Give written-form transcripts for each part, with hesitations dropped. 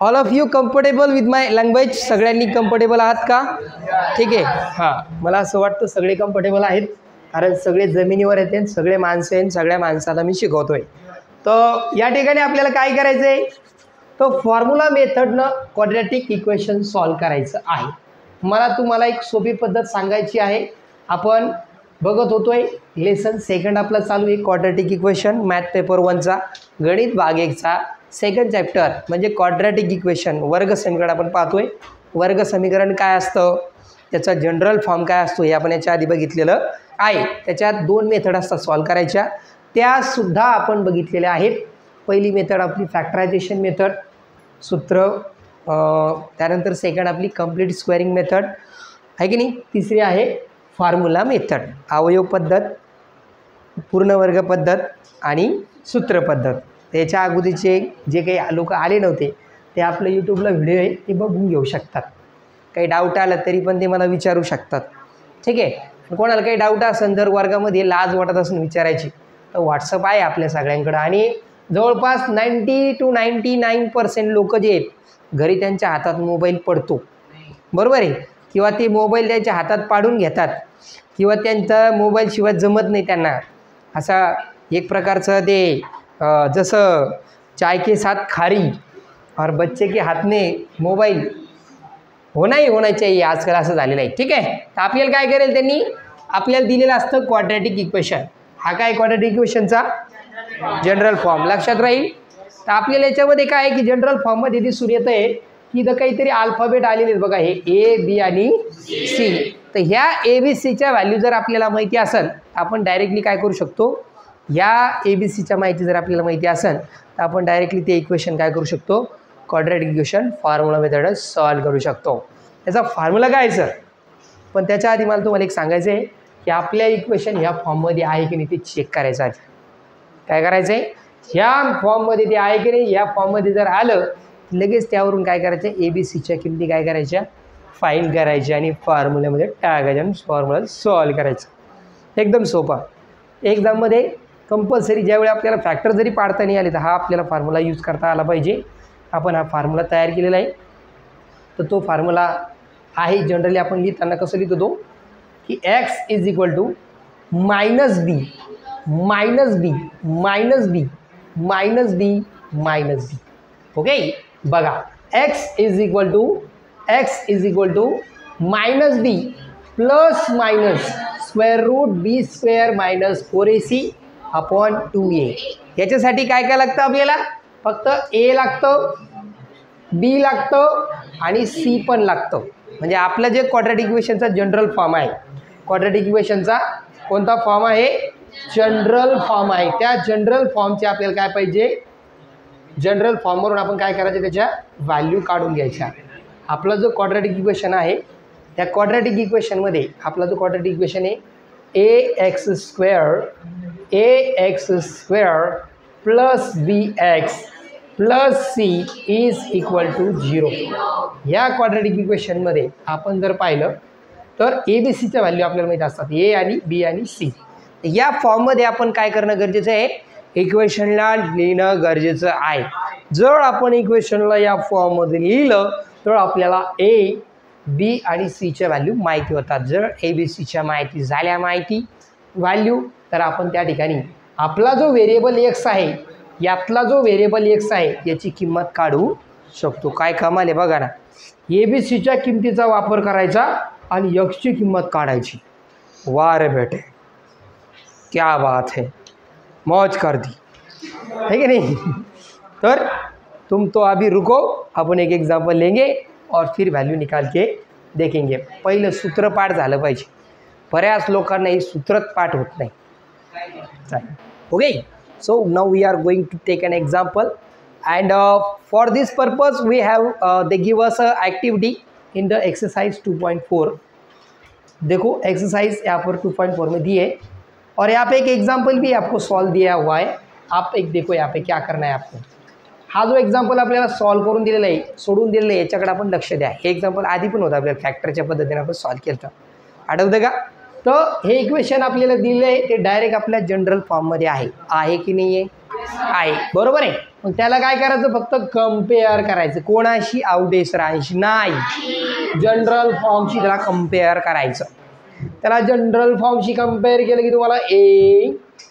All of you comfortable with my language? सगळ्यांनी comfortable आहात का? ठीक आहे. हां, मला असं वाटतं सगळे कम्फर्टेबल आहेत, कारण सगळे जमिनीवर येते, सगळे माणसं आहेत, सगळ्या माणसाला मी शिकवतोय. तर या ठिकाणी आपल्याला काय करायचं आहे, तर फॉर्म्युला मेथडनं क्वाड्रॅटिक इक्वेशन सॉल्व करायचं आहे. मला तुम्हाला एक सोपी पद्धत सांगायची आहे. आपण बघत होतोय लेसन सेकंड आपला चालू आहे, क्वाड्रॅटिक इक्वेशन, मॅथ पेपर 1चा गणित भाग 1चा सेकंड चॅप्टर म्हणजे क्वाड्रॅटिक इक्वेशन, वर्ग समीकरण आपण पाहतोय. वर्ग समीकरण काय असतं, त्याचा जनरल फॉर्म काय असतो हे आपण याच्या आधी बघितलेलं आहे. त्याच्यात 2 मेथड असतात सॉल्व करायच्या, त्यासुद्धा आपण बघितलेल्या आहेत. पहिली मेथड आपली फॅक्टरायझेशन मेथड, सूत्र, त्यानंतर सेकंड आपली कंप्लीट स्क्वेअरिंग मेथड आहे की नाही. तिसरी आहे फॉर्म्युला मेथड, अवयव पद्धत, पूर्ण वर्ग पद्धत आणि सूत्र पद्धत. त्याच्या अगोदरचे जे काही लोक आले नव्हते ते आपलं यूट्यूबला व्हिडिओ आहे ते बघून घेऊ शकतात. काही डाऊट आला तरी पण ते मला विचारू शकतात. ठीक आहे. कोणाला काही डाऊट असेल तर वर्गामध्ये लाज वाटत असेल विचारायची तर व्हॉट्सअप आहे आपल्या सगळ्यांकडं. आणि जवळपास 90 to 99% लोक जे आहेत घरी त्यांच्या हातात मोबाईल पडतो, बरोबर आहे, किंवा ते मोबाईल त्यांच्या हातात पाडून घेतात, किंवा त्यांचा मोबाईलशिवाय जमत नाही त्यांना. असा एक प्रकारचं ते जसं चाय के साथ खारी और बच्चे के हाथ में मोबाईल होना चाहिए आजकाल असं झालेलं आहे. ठीक आहे. तर आपल्याला काय करेल त्यांनी, आपल्याला दिलेलं असतं क्वाड्रॅटिक इक्वेशन. हा काय क्वाड्रॅटिक इक्वेशनचा जनरल फॉर्म लक्षात राहील. तर आपल्याला याच्यामध्ये काय आहे की जनरल फॉर्ममध्ये दिसून येतं आहे की इथं काहीतरी अल्फाबेट आलेले आहेत बघा, हे ए बी आणि सी. तर ह्या ए बी सीच्या व्हॅल्यू जर आपल्याला माहिती असेल तर आपण डायरेक्टली काय करू शकतो, या ए बी सीच्या माहिती जर आपल्याला माहिती असेल तर आपण डायरेक्टली ते इक्वेशन काय करू शकतो, quadratic equation formula method solve करू शकतो. त्याचा फॉर्म्युला काय सर, पण त्याच्या आधी मला तुम्हाला एक सांगायचं आहे की आपल्या इक्वेशन ह्या फॉर्ममध्ये आहे की नाही ते चेक करायचं आधी. काय करायचं आहे, ह्या फॉर्ममध्ये ते आहे की नाही, या फॉर्ममध्ये जर आलं लगेच त्यावरून काय करायचं, ए बी सीच्या किमती काय करायच्या, फाईंड करायच्या आणि फॉर्म्युल्यामध्ये टाकायच्या आणि फॉर्म्युला सॉल्व करायचं. एकदम सोपा. एक्झाममध्ये कंपल्सरी ज्यावेळी आपल्याला फॅक्टर जरी पाडता नाही आले तर हा आपल्याला फॉर्म्युला यूज करता आला पाहिजे. आपण हा फॉर्म्युला तयार केलेला आहे. तर तो फॉर्म्युला आहे जनरली आपण लिहिताना कसं लिहितो तो की X is equal to minus B minus B minus B minus B minus B. Okay. बघा, X is equal to minus B plus minus square root B square minus 4ac upon 2a. याच्यासाठी काय काय लागतं आपल्याला, फक्त ए लागतं, बी लागतं आणि सी पण लागतं. म्हणजे आपलं जे क्वाड्रॅटिक इक्वेशनचा जनरल फॉर्म आहे, क्वाड्रॅटिक इक्वेशनचा कोणता फॉर्म आहे, जनरल फॉर्म आहे. त्या जनरल फॉर्मचे आपल्याला काय पाहिजे, जनरल फॉर्मवरून आपण काय करायचं, त्याच्या व्हॅल्यू काढून घ्यायच्या. आपला जो क्वाड्रॅटिक इक्वेशन आहे त्या क्वाड्रॅटिक इक्वेशनमध्ये आपला जो क्वाड्रॅटिक इक्वेशन आहे ax square plus bx plus C is equal to 0. ह्या क्वाड्रॅटिक इक्वेशनमध्ये आपण जर पाहिलं तर ए बी सीच्या व्हॅल्यू आपल्याला माहीत असतात, ए आणि बी आणि सी. या फॉर्ममध्ये आपण काय करणं गरजेचं आहे, इक्वेशनला लिहिणं गरजेचं आहे. जर आपण इक्वेशनला या फॉर्ममध्ये लिहिलं तर आपल्याला ए बी आणि सीच्या व्हॅल्यू माहिती होतात. जर ए बी सीच्या माहिती झाल्या व्हॅल्यू तर आपण त्या ठिकाणी आपला जो व्हेरिएबल एक्स आहे, यातला जो व्हेरिएबल एक्स आहे याची किंमत काढू शकतो. काय कमाल आहे बघा ना, ए बी सीच्या किमतीचा वापर करायचा आणि एक्सची किंमत काढायची. वाह रे बेटे, क्या बात है, मौज कर दी है कि नहीं. तर तुम तो अभी रुको, अपन एक एग्जाम्पल लेंगे और फिर व्हॅल्यू निकाल के देखेंगे. पहिलं सूत्रपाठ झालं पाहिजे. बऱ्याच लोकांना ही सूत्रच पाठ होत नाही. चालेल. Okay. So now we are going to take an example, and for this purpose we have they give us a activity in the exercise 2.4. देखो एक्सरसाइज यहाँ पर 2.4 में दी है और यहाँ पे एक एग्जाम्पल भी आपको सॉल्व दिया हुआ है. आप एक देखो यहाँ पे क्या करना है आपको. हा जो एक्झाम्पल आपल्याला सॉल्व करून दिलेला आहे, सोडून दिलेलं आहे, याच्याकडे आपण लक्ष द्या. हे एक्झाम्पल आधी पण होतं आपल्याला, फॅक्टरच्या पद्धतीने आपण सॉल्व केलं होतं, आठवतं का. तर हे इक्वेशन आपल्याला दिलं आहे ते डायरेक्ट आपल्या जनरल फॉर्ममध्ये आहे की नाही आहे, बरोबर आहे. मग त्याला काय करायचं, फक्त कम्पेअर करायचं. कोणाशी? अवदेसरांशी नाही, जनरल फॉर्मशी त्याला कम्पेअर करायचं. त्याला जनरल फॉर्मशी कम्पेअर केलं की तुम्हाला ए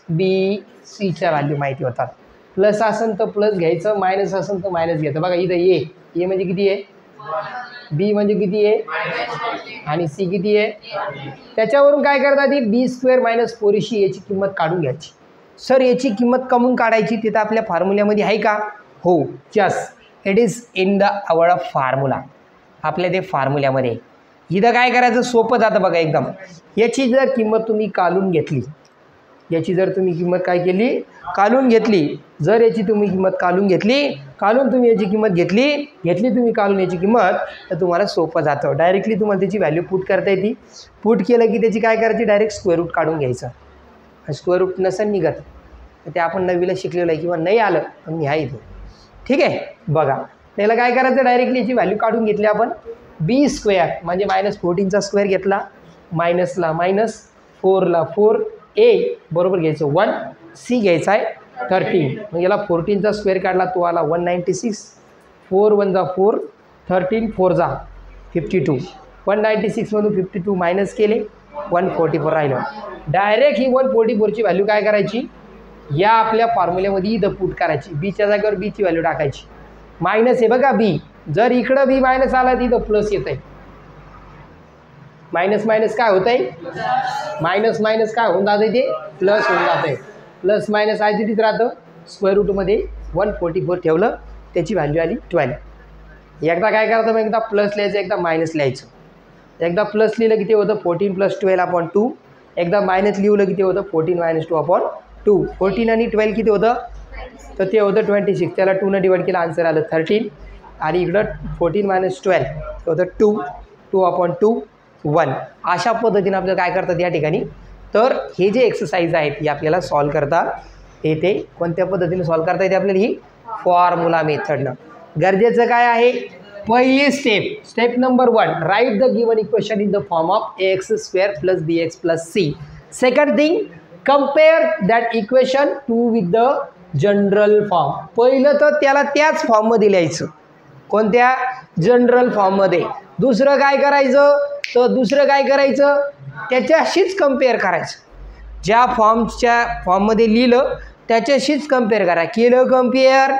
बी सीच्या व्हॅल्यू माहिती होतात. प्लस असेल तर प्लस घ्यायचं, मायनस असेल तर मायनस घ्यायचं. बघा इथं ए म्हणजे किती आहे, बी म्हणजे किती आहे आणि सी किती आहे. त्याच्यावरून काय करतात, ती बी स्क्वेअर मायनस 4ac याची किंमत काढून घ्यायची. सर याची किंमत कमून काढायची, तिथं आपल्या फॉर्म्युल्यामध्ये आहे का? हो, just it is in the our formula. आपल्या ते फॉर्म्युल्यामध्ये इथं काय करायचं, सोपं जातं बघा एकदम. याची जर किंमत तुम्ही काढून घेतली, याची जर तुम्ही किंमत काय केली, काढून घेतली. जर याची तुम्ही किंमत काढून घेतली, काढून तुम्ही याची किंमत घेतली तुम्ही काढून याची किंमत, तर तुम्हाला सोपं जातं. डायरेक्टली तुम्हाला त्याची व्हॅल्यू पुट करता येते. पुट केलं की त्याची काय करायची, डायरेक्ट स्क्वेअर रूट काढून घ्यायचं. स्क्वेअर रूट नसेल निघत तर ते आपण 9वीला शिकलेलं आहे किंवा नाही आलं तर मी आहे इथे. ठीक आहे, बघा त्याला काय करायचं, डायरेक्टली याची व्हॅल्यू काढून घेतली आपण. बी स्क्वेअर म्हणजे -14चा स्क्वेअर घेतला, मायनसला मायनस, 4ला 4, ए बरोबर घ्यायचं 1, सी घ्यायचा आहे 13. मग याला 14चा स्क्वेअर काढला तो आला 196, 4 1 जा 4, 13 4 जा 52. 196मधून 52 मायनस केले, 144 राहिलं. डायरेक्ट ही 144ची व्हॅल्यू काय करायची, या आपल्या फॉर्म्युल्यामध्ये इथं पुट करायची. बीच्या जागेवर बीची व्हॅल्यू टाकायची. मायनस आहे बघा बी, जर इकडं बी मायनस आला तिथं प्लस येत आहे. मायनस मायनस काय होत आहे, मायनस मायनस काय होऊन जातं, ते प्लस होऊन जातं आहे. प्लस मायनस आहे तिथेच राहतं. स्क्वेअर रूटमध्ये 144 ठेवलं, त्याची व्हॅल्यू आली 12. एकदा काय करायचं, मग एकदा प्लस लिहायचं, एकदा मायनस लिहायचं. एकदा प्लस लिहिलं की ते होतं 14 + 12/2. एकदा मायनस लिहिलं की ते होतं 14 - 2/2. 14 आणि 12 किती होतं, तर ते होतं 26. त्याला 2ने डिवाइड केलं, आन्सर आलं 13. आणि इकडं 14 - 12 ते होतं 2, 2/2 1. अशा पद्धतीने आपल्याला काय करतात या ठिकाणी, तर हे जे एक्सरसाइज आहेत ही आपल्याला सॉल्व करता येते. कोणत्या पद्धतीने सॉल्व करता येते आपल्याला, ही फॉर्म्युला मेथडनं. गरजेचं काय आहे, पहिली step number 1, write the given equation in the form of ax² + bx + c. Second thing, compare that equation two with the general form. पहिलं तर त्याला त्याच फॉर्ममध्ये लिहायचं, कोणत्या, जनरल फॉर्ममध्ये. दुसरं काय करायचं, तर दुसरं काय करायचं, त्याच्याशीच कम्पेअर करायचं. ज्या फॉर्ममध्ये लिहिलं त्याच्याशीच कम्पेअर करा. केलं कम्पेअर,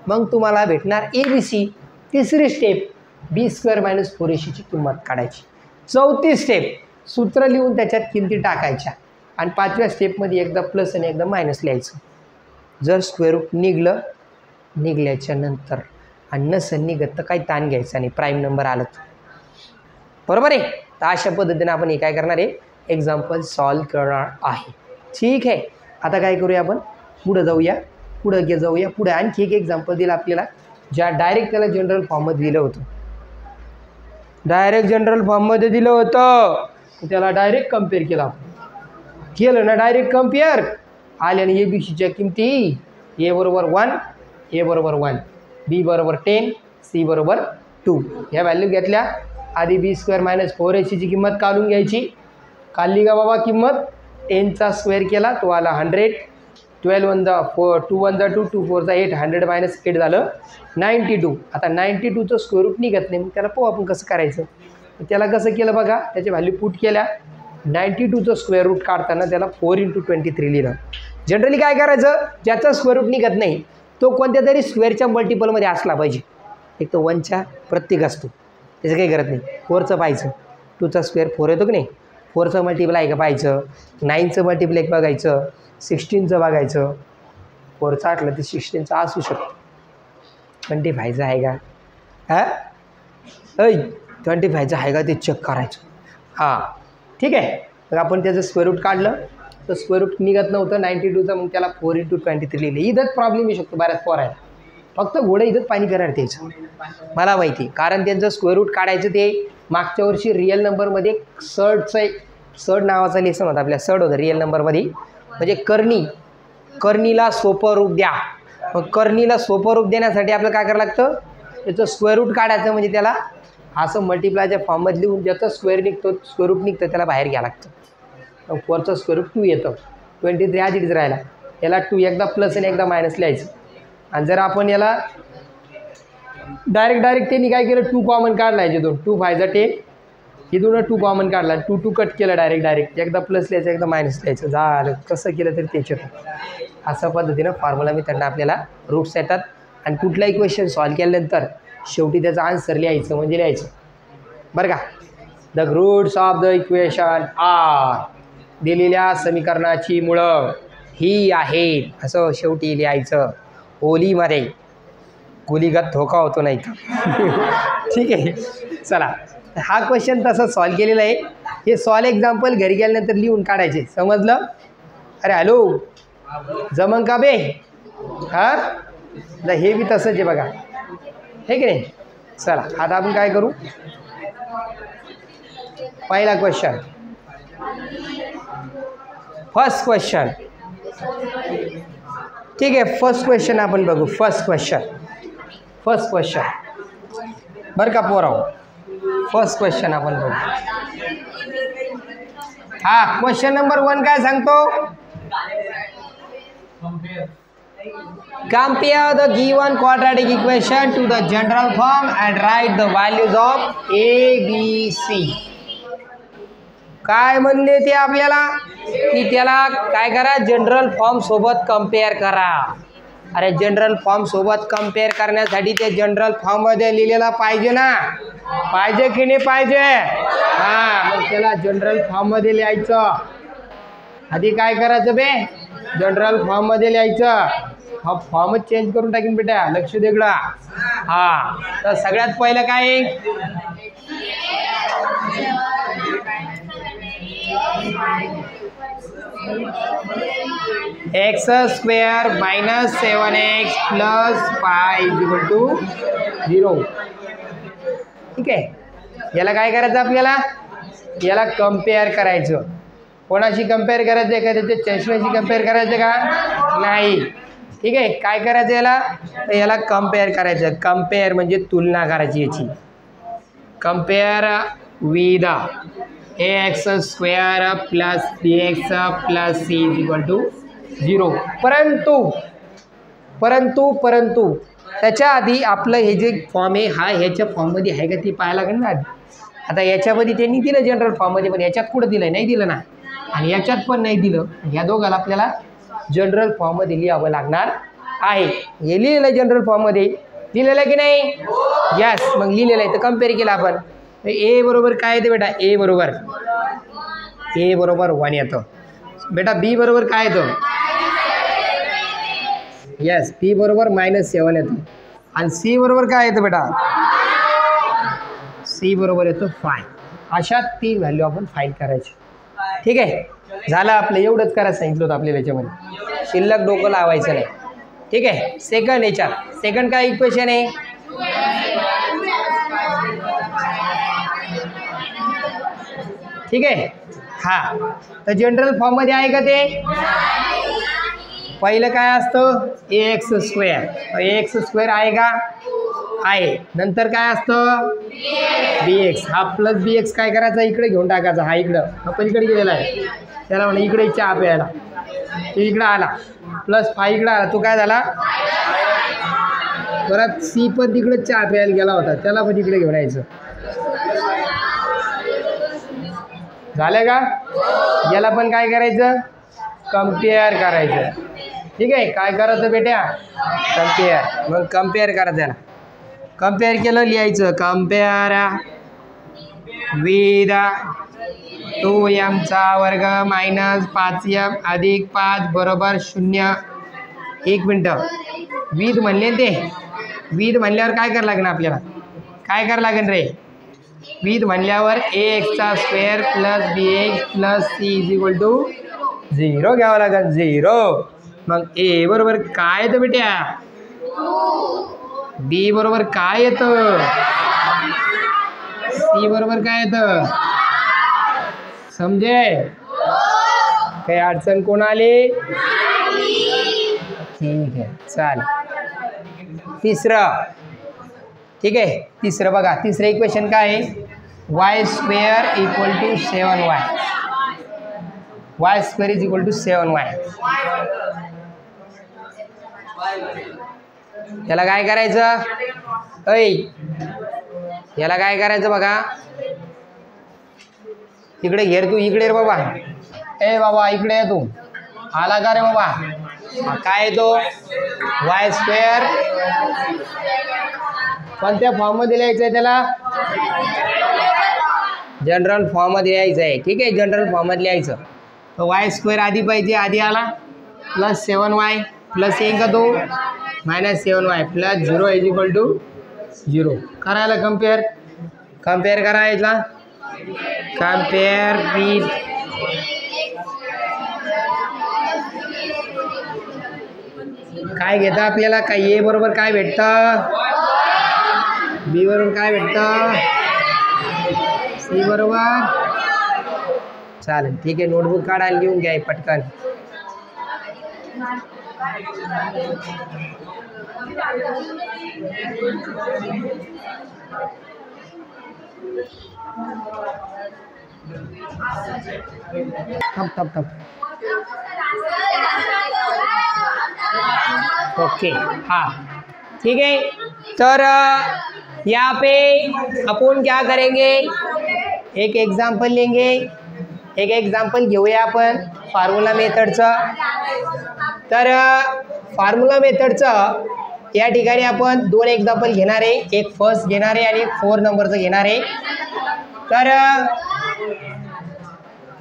मग तुम्हाला भेटणार ABC. तिसरी स्टेप, B² - 4ac ची किंमत काढायची. चौथी स्टेप, सूत्र लिहून त्याच्यात किमती टाकायच्या. आणि 5व्या स्टेपमध्ये एकदा प्लस आणि एकदा मायनस लिहायचं. जर स्क्वेअर रूट निघल्याच्या नंतर आणि नसेल निघत तर काही ताण घ्यायचा नाही, प्राईम नंबर आलं तर, बरोबर आहे. तर अशा पद्धतीने आपण हे काय करणार आहे, एक्झाम्पल सॉल्व करणार आहे. ठीक आहे, आता काय करूया आपण, पुढं जाऊया. पुढे आणखी एक एक्झाम्पल दिलं आपल्याला, ज्या डायरेक्ट त्याला जनरल फॉर्ममध्ये दिलं होतं. डायरेक्ट जनरल फॉर्ममध्ये दिलं होतं, त्याला डायरेक्ट कम्पेअर केलं ना, डायरेक्ट कम्पेअर आले. आणि ABCच्या किमती, A बरोबर 1, A बरोबर 1, B बरोबर 10, C बरोबर 2. ह्या व्हॅल्यू घेतल्या. आधी B² - 4ac ची किंमत काढून घ्यायची. काढली का बाबा किंमत, 10चा स्क्वेअर केला तो आला 100, 12 1 जा 4, 2 1 जा 2, 2 4 जा 8, 100 - 8 झालं 92. आता 92चं स्क्वेअर रूट निघत नाही, मग त्याला पाहू आपण कसं करायचं. त्याला कसं केलं बघा, त्याची व्हॅल्यू पुट केल्या. 92चं स्क्वेअर रूट काढताना त्याला 4 × 23 लिहिलं. जनरली काय करायचं, ज्याचा स्क्वेअर रूट निघत नाही तो कोणत्या तरी स्क्वेअरच्या मल्टिपलमध्ये असला पाहिजे. एक तर 1च्या प्रत्येक असतो, त्याचं काही गरज नाही. 4चं पाहायचं, 2चा स्क्वेअर 4 येतो की नाही, 4चं मल्टिपल आहे का पाहायचं, 9चं मल्टिपल एक बघायचं, 16चं बघायचं. 4चं आटलं तर 16चं असू शकतं. 25चं आहे का, हां 25चं आहे का ते चेक करायचं. हां ठीक आहे. मग आपण त्याचं स्क्वेअर रूट काढलं तर स्क्वेअर रूट निघत नव्हतं 92चं, मग त्याला 4 × 23 लिहिलं. इथंच प्रॉब्लेम येऊ शकतो बऱ्याच पोरायला, फक्त घोडं इथंच पाणी करणार त्याचं, मला माहिती. कारण त्यांचं स्क्वेअर रूट काढायचं ते मागच्या वर्षी रिअल नंबरमध्ये सड नावाचा लेसन होता आपल्या, सड होतं रिअल नंबरमध्ये. म्हणजे कर्णीला सोपं रूप द्या. मग कर्णीला सोपं रूप देण्यासाठी आपलं काय करावं लागतं, त्याचं स्क्वेअर रूट काढायचं. म्हणजे त्याला असं मल्टिप्लायच्या फॉर्ममध्ये लिहून ज्याचं स्क्वेअर रूट निघतं त्याला बाहेर घ्यावं लागतं. मग 4चं स्क्वेअर रूट 2 येतं. 23 आधीच राहिला, याला 2 एकदा प्लस आणि एकदा मायनस लिहायचं. आणि जर आपण याला डायरेक्ट त्यांनी काय केलं 2 कॉमन काढला याच्यातून 2 फायदा 10 इथून 2 कॉमन काढला 2 कट केलं डायरेक्ट एकदा प्लस लिहायचं एकदा मायनस लिहायचं झालं कसं केलं तरी त्याच्यात अशा पद्धतीनं फॉर्म्युला मेथडनं आपल्याला रूट्स येतात आणि कुठलाही क्वेश्चन सॉल्व केल्यानंतर शेवटी त्याचा आन्सर लिहायचं म्हणजे लिहायचं बरं का. The roots of the equation are दिलेल्या समीकरणाची मुळं ही आहेत असं शेवटी लिहायचं ओलीमध्ये गुलीगत धोका होतो नाही का ठीक आहे. चला हा क्वेश्चन तसं सॉल्व केलेला आहे. हे सॉल्व एक्झाम्पल घरी गेल्यानंतर लिहून काढायचे समजलं. अरे हॅलो जमन का बे हां हे बी तसंच आहे बघा हे की नाही. चला आता आपण काय करू पहिला क्वेश्चन फर्स्ट क्वेश्चन ठीक आहे. फर्स्ट क्वेश्चन आपण बघू फर्स्ट क्वेश्चन बरं का पोराव फर्स्ट क्वेश्चन आपण बघू. हा क्वेश्चन नंबर 1 काय सांगतो compare the given quadratic equation to the general form and write the values of a b c. काय म्हणले ते आपल्याला की त्याला काय करा जनरल फॉर्म सोबत कंपेअर करा. अरे जनरल फॉर्म सोबत कंपेअर करण्यासाठी ते जनरल फॉर्म मध्ये लिहिलेला पाहिजे ना पाहिजे की नाही पाहिजे. हां मग त्याला जनरल फॉर्म मध्ये लिहायचं. आधी काय करायचं बे जनरल फॉर्म मध्ये लिहायचं. हा फॉर्मच चेंज करून टाकीन बेटा लक्ष देगडा. हां तर सगळ्यात पहिलं काय x square minus 7x plus 5 = 0. ठीक आहे. याला काय करायचं आपल्याला याला कंपेअर करायचं. कोणाशी कंपेअर करायचं आहे का त्याच्या चष्म्याशी कंपेअर करायचं का नाही. ठीक आहे. काय करायचं याला तर याला कंपेअर करायचं. कंपेअर म्हणजे तुलना करायची याची. Compare with ax square plus bx plus c = 0. परंतु त्याच्या आधी आपलं हे जे फॉर्म आहे हा ह्याच्या फॉर्ममध्ये आहे का ती पाहायला लागेल ना. आता याच्यामध्ये त्यांनी दिलं जनरल फॉर्ममध्ये पण याच्यात कुठं दिलं नाही दिलं ना आणि याच्यात पण नाही दिलं. ह्या दोघाला आपल्याला जनरल फॉर्ममध्ये लिहावं लागणार आहे. हे लिहिलेलं आहे जनरल फॉर्ममध्ये लिहिलेलं आहे की नाही. यस मग लिहिलेलं आहे तर कम्पेअर केलं आपण. ए बरोबर काय येतं बेटा ए बरोबर 1 येतं बेटा. बी बरोबर काय येतं यस बी बरोबर -7 येतं आणि सी बरोबर काय येतं बेटा सी बरोबर येतं 5. अशा 3 व्हॅल्यू आपण फाइंड करायची. ठीक आहे. झालं आपलं एवढंच करायचं सांगितलं होतं आपल्याला याच्यामध्ये शिल्लक डोकं लावायचं नाही. ठीक आहे. सेकंड याच्यात सेकंड काय इक्वेशन आहे ठीक आहे. हां तर जनरल फॉर्ममध्ये आहे का ते पहिलं काय असतं ax स्क्वेअर आहे का आहे. नंतर काय असतं bx हा प्लस bx काय करायचा इकडे घेऊन टाकायचा. हा इकडं हा पलीकडे गेलेला आहे त्याला म्हणा इकडे चहा प्यायला तो इकडं आला प्लस 5 इकडं आला तो काय झाला परत सी पण तिकडे चहा प्यायला गेला होता त्याला पण इकडे घेऊन यायचं. झालं का. याला पण काय करायचं कंपेअर करायचं. ठीक आहे. काय करायचं बेट्या कंपेअर. मग कंपेअर करायचं त्याला कंपेअर केलं लिहायचं compare with 2m² minus 5m अधिक 5 बरोबर 0. 1 मिनटं विथ म्हणले ते विथ म्हणल्यावर काय करावं लागेल आपल्याला काय करावं लागेल रे विथ म्हणल्यावर ax square plus bx plus c = 0 घ्यावं लागेल 0. मग a बरोबर काय येतं बेट्या b बरोबर काय येतं c बरोबर काय येतं समजे काही अडचण कोण आली ठीक आहे. चालेल. तिसरं ठीक आहे. तिसरं बघा तिसरं इक्वेशन काय आहे y square = 7y y square = 7y. याला काय करायचं ऐ, याला काय करायचं बघा, इकडे घेर तू, इकडे रे बाबा, ए बाबा इकडे ये तू, आला का रे बाबा, काय येतो वाय स्क्वेअर, कोणत्या फॉर्ममध्ये लिहायचं आहे त्याला, जनरल फॉर्ममध्ये लिहायचं आहे, ठीक आहे, जनरल फॉर्ममध्ये लिहायचं. तर वाय स्क्वेअर आधी पाहिजे, आधी आला प्लस 7y प्लस 1 का 2 minus 7y plus 0 is equal to 0. करायला कम्पेअर, कम्पेअर करायला, कम्पेअर विथ काय घेता आपल्याला, काय ए बरोबर काय भेटतं, बी बरोबर काय भेटतं, सी बरोबर. चालेल ठीक आहे, नोटबुक काढायला लिहून घ्या पटकन. थप. ओके हाँ ठीक है. तर यहाँ पे अपन क्या करेंगे, एक एग्जाम्पल लेंगे, एक एग्जाम्पल घेऊया आपण फॉर्म्युला मेथडचं. तर फॉर्म्युला मेथडचं या ठिकाणी आपण 2 एक्झाम्पल घेणार आहे, एक फर्स्ट घेणार आहे आणि 4 नंबरचं घेणार आहे. तर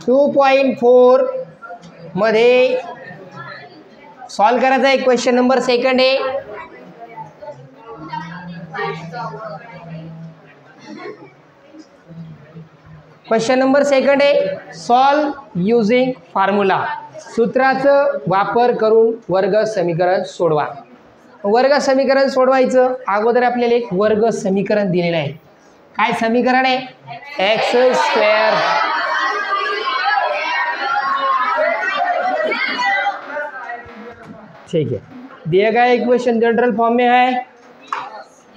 2.4 मध्ये सॉल्व करायचा आहे. क्वेश्चन नंबर सेकंड आहे. क्वेश्चन नंबर सेकंड आहे, सॉल्व युजिंग फॉर्म्युला, सूत्राचं वापर करून वर्ग समीकरण सोडवा. वर्ग समीकरण सोडवायचं अगोदर आपल्याला एक वर्ग समीकरण दिलेलं आहे. काय समीकरण आहे, एक्स स्क्वेअर ठीक है, दिया गया इक्वेशन जनरल फॉर्म में है,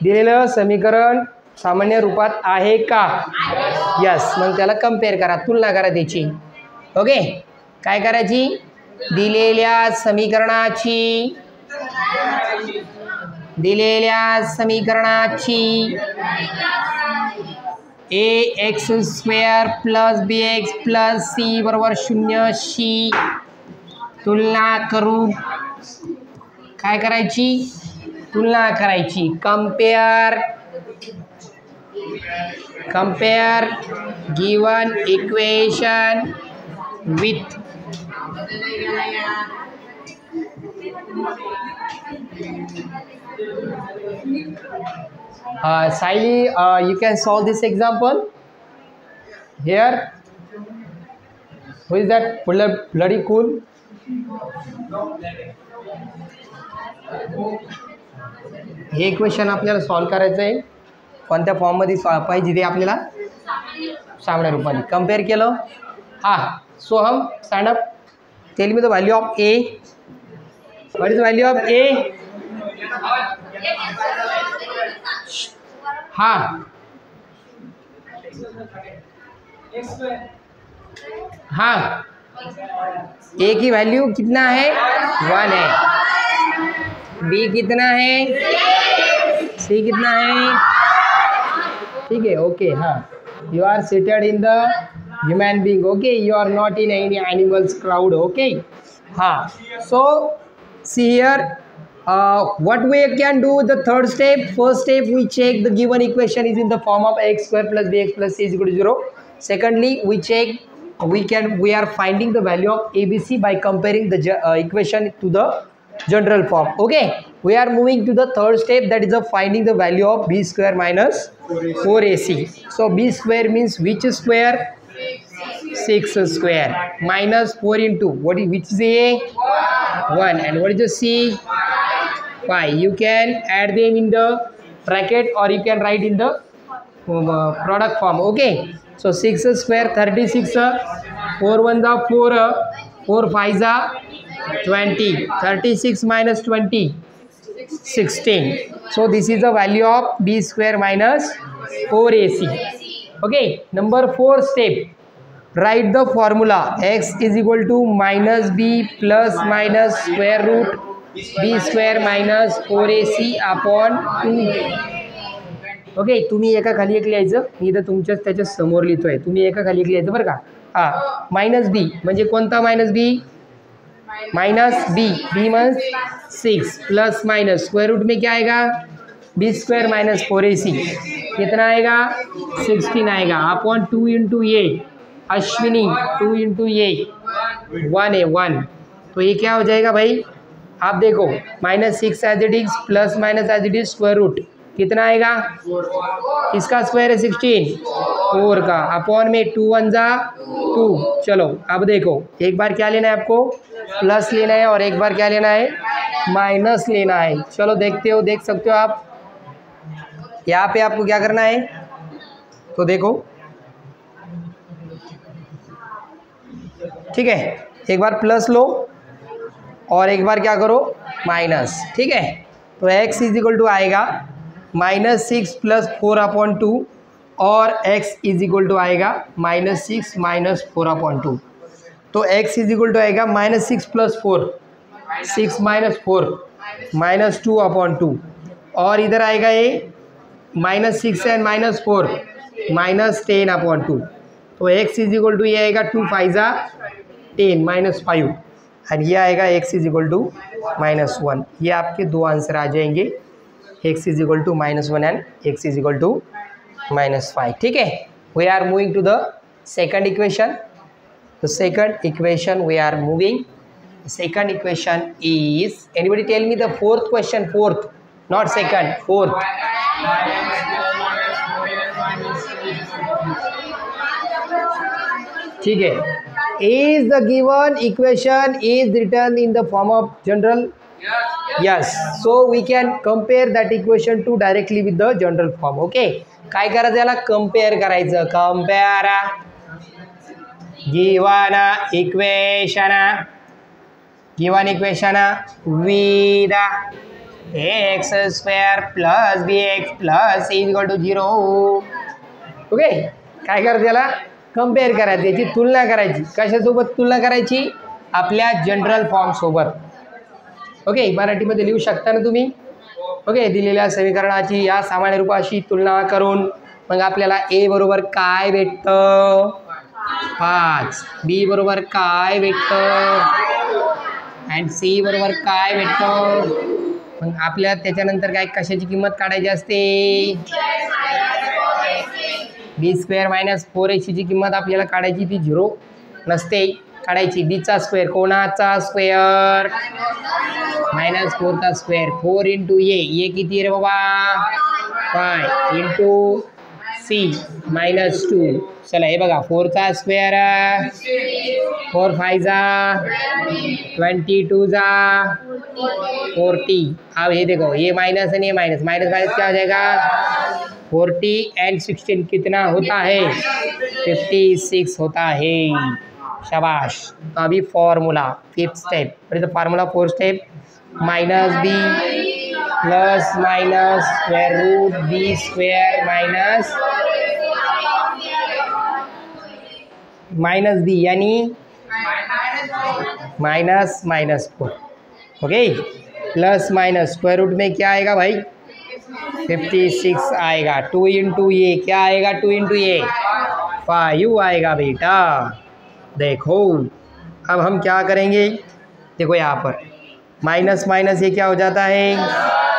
दिलेलं समीकरण सामान्य रूपात आहे का, यस. मग त्याला कंपेअर करा, तुलना करा त्याची. ओके, काय करायची, दिलेल्या समीकरणाची ए एक्स स्क्वेअर प्लस बी एक्स प्लस सी बरोबर 0 शी तुलना करू. काय करायची, तुलना करायची. Compare given equation with Saili, you can solve this example here. Who is that bloody cool? हे इक्वेशन आपल्याला सॉल्व करायचं आहे. कोणत्या फॉर्ममध्ये पाहिजे ते आपल्याला सामान्य रूपाने कंपेअर केलं. Soham stand up, tell me the value of A. What is value of A? हाँ ए की वैल्यू कितना है, 1 है. बी कितना है, सी कितना है, ठीक है. ओके, हाँ, you are seated in the human being. Okay, you are not in any animals crowd. Okay, हाँ. So see here, what we can do, the third step. First step, we check the given equation is in the form of x square plus bx plus c is equal to 0. Secondly, we check we are finding the value of abc by comparing the equation to the general form. Okay, we are moving to the third step, that is finding the value of b square minus 4ac. So b square means which square, 6 square minus 4 into which is a 1, and what is the c, 5. You can add them in the bracket or you can write in the product form. Okay, so 6 square 36, 4 1 are 4, 4 5 are 20, 36 minus 20, 16. So this is the value of b square minus 4ac. Okay, number 4 step, write the formula x is equal to minus b plus minus square root B square minus 4ac upon 2. Okay, तुम्ही एका खाली एक लिहायचं, मी इथं तुमच्याच त्याच्या समोर लिहितोय, तुम्ही एका खाली एक लिहायचं बरं का. हां, मायनस बी म्हणजे कोणता minus B? Minus B, B means 6 plus minus square root में क्या आएगा? बी स्क्वायर माइनस 4ac कितना आएगा? 16 आएगा अपॉन 2 इंटू ए. अश्विनी 2 इंटू ए 1 है 1, तो ये क्या हो जाएगा भाई? आप देखो -6 as it is plus minus as it is square root कितना आएगा? इसका स्क्वायर है 16, 4 का अपॉन में 2 1 जा 2. चलो अब देखो, एक बार क्या लेना है आपको? प्लस लेना है और एक बार क्या लेना है? माइनस लेना है. चलो देखते हो, देख सकते हो आप यहाँ पे आपको क्या करना है, तो देखो ठीक है, एक बार प्लस लो और एक बार क्या करो? माइनस. ठीक है, तो x इज इक्वल टू आएगा -6 प्लस 4 अपॉन 2 और x इज इक्वल टू आएगा -6 माइनस 4 अपॉन 2. तो x इज इक्वल टू आएगा -6 प्लस 4, 6 माइनस 4 -2 अपॉन 2, और इधर आएगा ये -6 एंड -4 -10 अपॉन 2. तो x इज इक्वल टू ये आएगा 2 5 जा 10 -5, और ये आएगा x इज इक्वल टू -1. ये आपके दो आंसर आ जाएंगे, x is equal to -1 and x is equal to -5. ठीक है, we are moving to the second equation. The second equation we are moving. The second equation is, anybody tell me the fourth question? Fourth, not second, fourth. ठीक है, is the given equation is written in the form of general? Yes. So we can compare that equation to directly with the general form. Okay, काय करायचं याला? Compare करायचं. Compare given equation with x square plus bx plus c is equal to 0. Okay, काय करायचं याला? Compare करायचं, याची तुलना करायची. कशासोबत तुलना करायची? आपल्या जनरल फॉर्म सोबत. ओके, मराठीमध्ये लिहू शकता ना तुम्ही. ओके, दिलेल्या समीकरणाची या सामान्य रूपाशी तुलना करून मग आपल्याला a बरोबर काय भेटतं? 5, b बरोबर काय भेटतं अँड c बरोबर काय भेटतं. मग आपल्याला त्याच्यानंतर काय कशाची किंमत काढायची असते? बी स्क्वेअर मायनस 4ac ची किंमत आपल्याला काढायची, ती 0 नसते काढायची. बीचा स्क्वेअर, कोणाचा स्क्वेअर? -4 चा स्क्वेअर. 4 इंटू ए किती रे बाबा? 5 इंटू c -2. चला हे बघा, 4 चा स्क्वेअर 4 5 जा 22 जा 40. अब ये देखो, ये माइनस और ये माइनस, माइनस माइनस क्या हो जाएगा? 40 एंड 16 कितना होता है? 56 होता है. शाबाश. अभी formula 5th step, formula 4th step, minus B plus minus square root B square minus B यानी -4. Okay, plus minus square root में क्या आएगा भाई? 56 आएगा. 2 इंटू ए क्या आएगा? 2 इंटू ए 5 आएगा बेटा. देखो अब हम क्या करेंगे? देखो यहाँ पर माइनस माइनस ये क्या हो जाता है?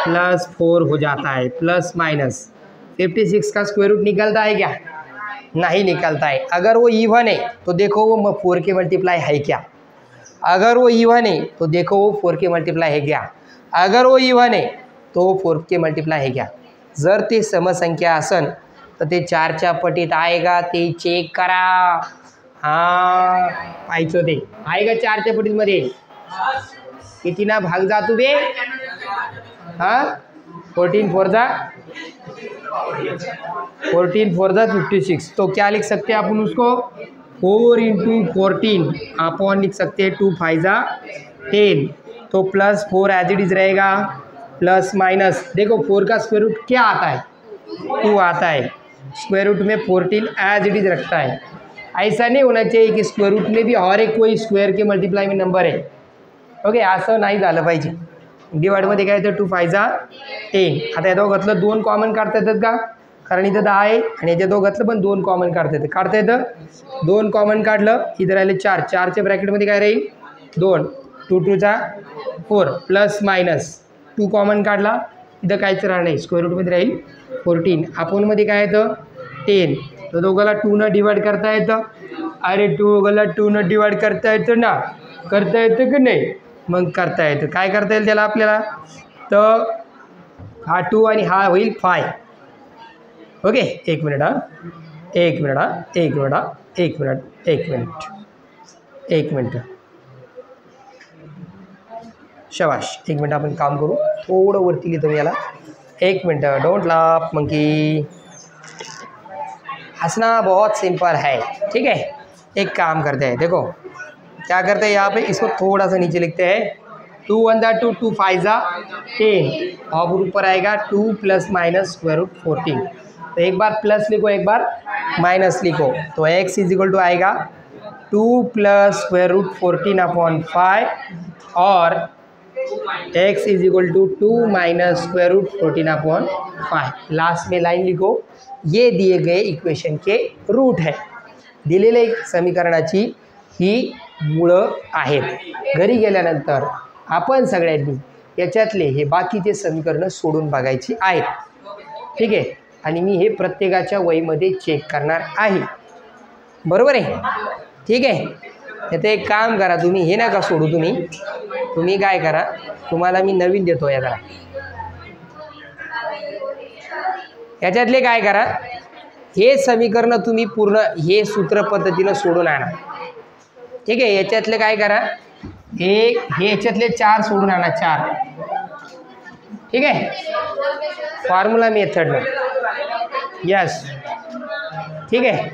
+4 हो जाता है. प्लस माइनस 56 का स्क्वायर रूट निकलता है क्या? नहीं निकलता है. अगर वो इवन है तो देखो वो 4 के मल्टीप्लाई है क्या? अगर वो इवन है तो देखो वो 4 के मल्टीप्लाई है क्या? अगर वो इवन आहे तो 4 के मल्टिप्लाय आहे क्या? जर ते समसंख्या असन तर ते 4च्या पटीत आहे का ते चेक करा. हां, पाहायचं ते आहे का 4च्या पटीमध्ये? किती ना भाग जा तू बे? हां, 14 4 जा 56. तो क्या लिख सकते हैं अपन उसको? 4 इंटू 14 अपॉन लिख सकते हैं 2 5 जा 10. तो +4 एज इट इज रहेगा. प्लस माइनस देखो 4 का स्क्वायर रूट क्या आता है? 2 आता है. स्क्वायर रूट में 14 एज इट इज रखता है. ऐसा नहीं होना चाहिए कि स्क्वायर रूट में भी और एक कोई स्क्वायर के मल्टीप्लाई में नंबर है. ओके, असं नाही झालं पाहिजे. डिवाइडमध्ये काय येतं 2 5 जा 10. आता या दोघातलं 2 कॉमन काढता येतात का? कारण इथं 10 आहे आणि याच्या दोघातलं पण 2 कॉमन काढता येतं. काढता येतं 2 कॉमन काढलं इथं राहिले 4. 4च्या ब्रॅकेटमध्ये काय राहील 2. 2 2 जा 4 प्लस मायनस 2 कॉमन काढला इथं काहीच राहणार नाही. स्क्वेअर रूटमध्ये राहील 14. आपणमध्ये काय येतं 10. तर दोघाला 2 न डिवाइड करता येतं. अरे दोघाला 2 न डिवाइड करता येतं ना. करता येतं की नाही? मग करता येतं. काय करता येईल त्याला आपल्याला? तर हा 2 आणि हा होईल 5. ओके. एक मिनिट. शबाश. एक मिनट आपण काम करू. थोडं वरती लिहितो मी याला. एक मिनट. Don't laugh monkey. हंसना बहुत सिंपल है. ठीक है. एक काम करते हैं. देखो क्या करते हैं यहाँ पे, इसको थोड़ा सा नीचे लिखते हैं. 2 1 जा 2 2 5 जा 10 और ऊपर आएगा 2 प्लस माइनस स्क्वायर रूट 14. तो एक बार प्लस लिखो एक बार माइनस लिखो. तो x इज इक्वल टू आएगा 2 प्लस स्क्वायर रूट 14/5 और x is equal to 2 minus square root 14/5. Last में लाइन लिखो. ये दिए गए इक्वेशन के रूट है. दिलेल्या समीकरणाची ही मुळं आहेत. घरी गेल्यानंतर आपण सगळ्यांनी याच्यातले हे बाकीचे समीकरणं सोडून बघायची आहेत. ठीक आहे. आणि मी हे प्रत्येकाच्या वहीमध्ये चेक करणार आहे. बरोबर आहे. ठीक आहे. तर एक काम करा, तुम्ही हे नका सोडू. तुम्ही काय करा, तुम्हाला मी नवीन देतो. याच्यातले काय करा, हे समीकरण तुम्ही पूर्ण हे सूत्र पद्धतीनं सोडून आणा. ठीक आहे. याच्यातले काय करा, हे याच्यातले 4 सोडून आणा. 4. ठीक आहे. फॉर्म्युला मेथडनं. यस. ठीक आहे.